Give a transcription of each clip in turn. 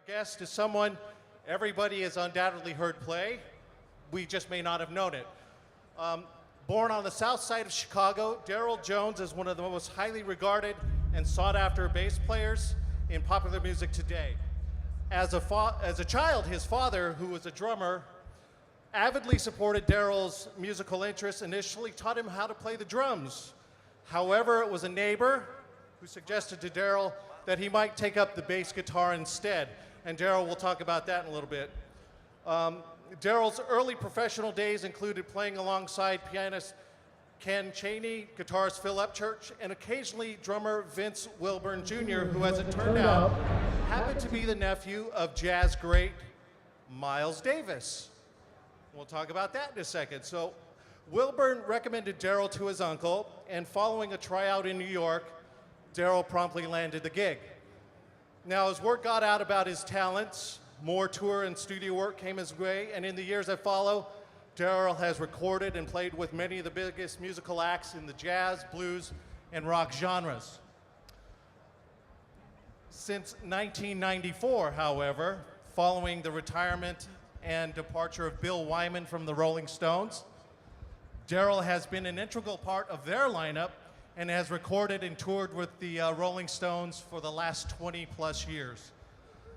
Our guest is someone everybody has undoubtedly heard play. We just may not have known it. Born on the south side of Chicago, Darryl Jones is one of the most highly regarded and sought-after bass players in popular music today. As a child, his father, who was a drummer, avidly supported Darryl's musical interests, initially taught him how to play the drums. However, it was a neighbor who suggested to Darryl that he might take up the bass guitar instead. And Darryl will talk about that in a little bit. Darryl's early professional days included playing alongside pianist Ken Chaney, guitarist Phil Upchurch, and occasionally drummer Vince Wilburn Jr., who, as it turned out, happened to be the nephew of jazz great Miles Davis. We'll talk about that in a second. So Wilburn recommended Darryl to his uncle, and following a tryout in New York, Darryl promptly landed the gig. Now, as word got out about his talents, more tour and studio work came his way, and in the years that follow, Darryl has recorded and played with many of the biggest musical acts in the jazz, blues, and rock genres. Since 1994, however, following the retirement and departure of Bill Wyman from the Rolling Stones, Darryl has been an integral part of their lineup and has recorded and toured with the Rolling Stones for the last 20 plus years.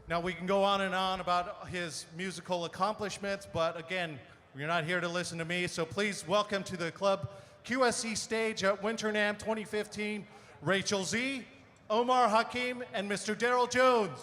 Now, we can go on and on about his musical accomplishments, but again, you're not here to listen to me, so please welcome to the Club QSC stage at Winter NAMM 2015, Rachel Z, Omar Hakim, and Mr. Darryl Jones.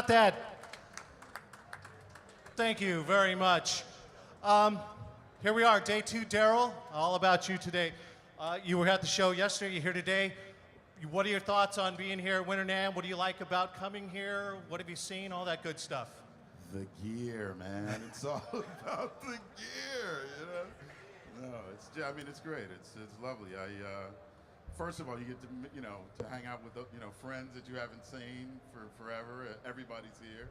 about that? Thank you very much. Here we are, day 2, Darryl. All about you today. You were at the show yesterday, you're here today. What are your thoughts on being here at Winter NAMM? What do you like about coming here? What have you seen? All that good stuff. The gear, man. It's all about the gear, you know? No, I mean, it's great. It's lovely. First of all, you get to, to hang out with, friends that you haven't seen for forever. Everybody's here.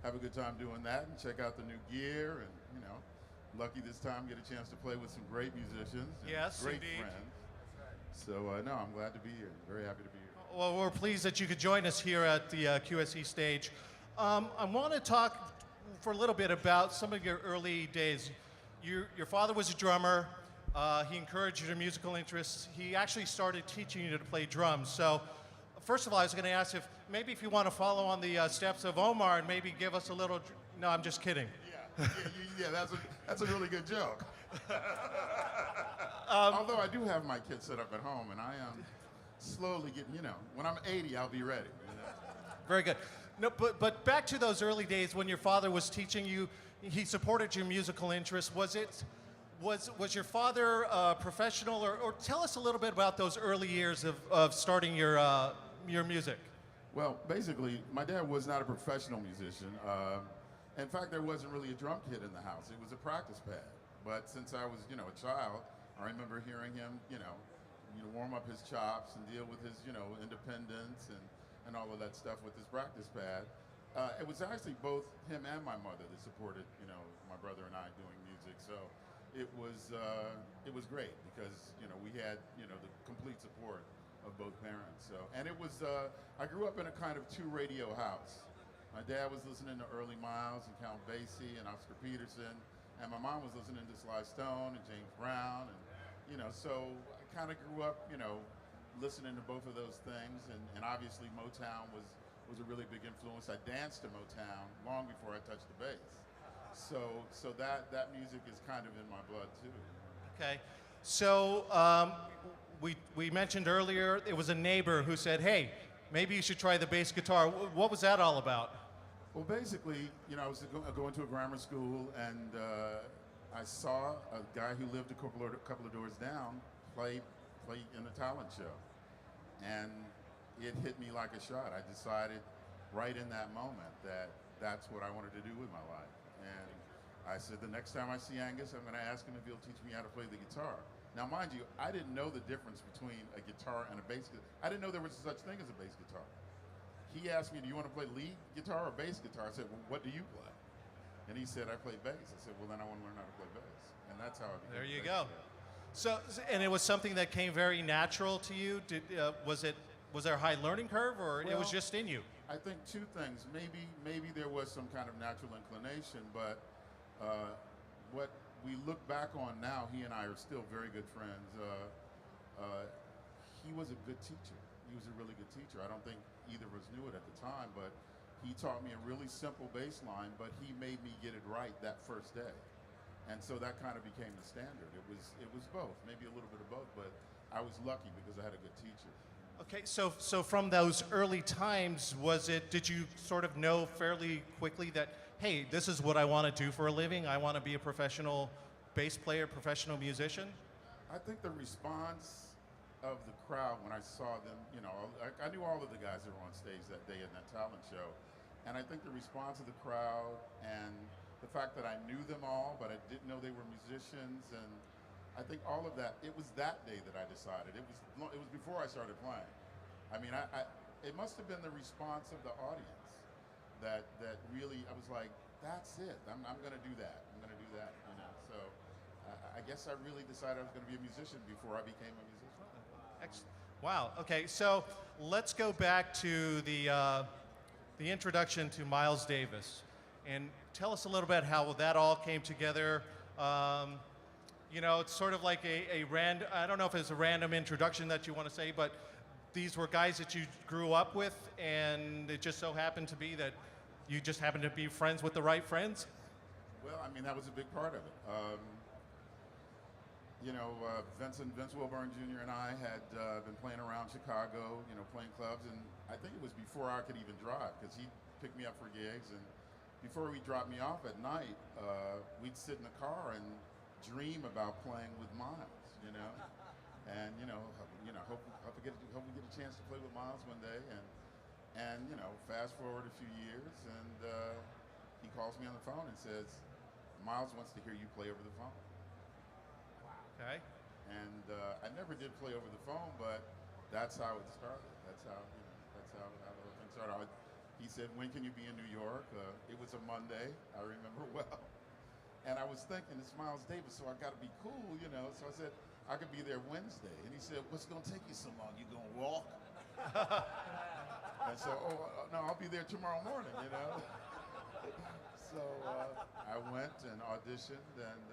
Have a good time doing that and check out the new gear and, lucky this time get a chance to play with some great musicians and yes, great indeed. friends. So, no, I'm glad to be here. Very happy to be here. Well, we're pleased that you could join us here at the QSE stage. I want to talk for a little bit about some of your early days. Your father was a drummer. He encouraged your musical interests. He actually started teaching you to play drums. So, first of all, I was going to ask if you want to follow on the steps of Omar and maybe give us a little. No, I'm just kidding. Yeah, that's a really good joke. Although I do have my kids set up at home, and I am slowly getting. When I'm 80, I'll be ready. Very good. No, but back to those early days when your father was teaching you, he supported your musical interests. Was your father professional, or tell us a little bit about those early years of starting your music? Well, basically, my dad was not a professional musician. In fact, there wasn't really a drum kit in the house. It was a practice pad. But since I was, a child, I remember hearing him, warm up his chops and deal with his, independence and all of that stuff with his practice pad. It was actually both him and my mother that supported, my brother and I doing music. So it was great because, we had, the complete support of both parents. So, and it was, I grew up in a kind of 2 radio house. My dad was listening to Early Miles and Count Basie and Oscar Peterson, and my mom was listening to Sly Stone and James Brown, and so I kind of grew up, listening to both of those things, and obviously Motown was a really big influence. I danced to Motown long before I touched the bass, so that music is kind of in my blood too. Okay, so we mentioned earlier it was a neighbor who said, "Hey, maybe you should try the bass guitar." What was that all about? Well, basically, I was going to a grammar school, and I saw a guy who lived a couple of doors down play in a talent show, and it hit me like a shot. I decided right in that moment that that's what I wanted to do with my life, and I said the next time I see Angus, I'm going to ask him if he'll teach me how to play the guitar. Now, mind you, I didn't know the difference between a guitar and a bass guitar. I didn't know there was such thing as a bass guitar. He asked me, "Do you want to play lead guitar or bass guitar?" I said, "Well, what do you play?" And he said, "I play bass." I said, "Well, then I want to learn how to play bass." And that's how I became. There you go. So, and it was something that came very natural to you. Was there a high learning curve, or it was just in you? I think 2 things. Maybe there was some kind of natural inclination, but what we look back on now, he and I are still very good friends. He was a good teacher. He was a really good teacher. I don't think either of us knew it at the time, but he taught me a really simple bass line, but he made me get it right that first day. And so that kind of became the standard. It was both, maybe a little bit of both, but I was lucky because I had a good teacher. Okay, so from those early times, did you sort of know fairly quickly that, hey, this is what I want to do for a living? I want to be a professional bass player, professional musician? I think the response of the crowd when I saw them, I knew all of the guys that were on stage that day in that talent show, and I think the response of the crowd and the fact that I knew them all, but I didn't know they were musicians, and I think all of that, it was that day that I decided. It was before I started playing. I mean, it must have been the response of the audience that really, I was like, that's it. I'm going to do that. I'm going to do that. So I guess I really decided I was going to be a musician before I became a musician. Excellent. Wow. Okay, so let's go back to the introduction to Miles Davis, and tell us a little bit how that all came together. It's sort of like a random, I don't know if it's a random introduction that you want to say, but these were guys that you grew up with, and it just so happened to be that you just happened to be friends with the right friends? Well, I mean, that was a big part of it. Vince Wilburn Jr. and I had been playing around Chicago, playing clubs, and I think it was before I could even drive, because pick me up for gigs, and before he dropped me off at night, we'd sit in the car and dream about playing with Miles, you know, and hope we get a chance to play with Miles one day, and fast forward a few years, and he calls me on the phone and says, Miles wants to hear you play over the phone. Okay. And I never did play over the phone, but that's how it started. That's how the whole thing started. He said, when can you be in New York? It was a Monday, I remember well. And I was thinking, it's Miles Davis, so I got to be cool, you know. So I said, I could be there Wednesday. And he said, what's going to take you so long? You going to walk? And so, no, I'll be there tomorrow morning, you know. So I went and auditioned, and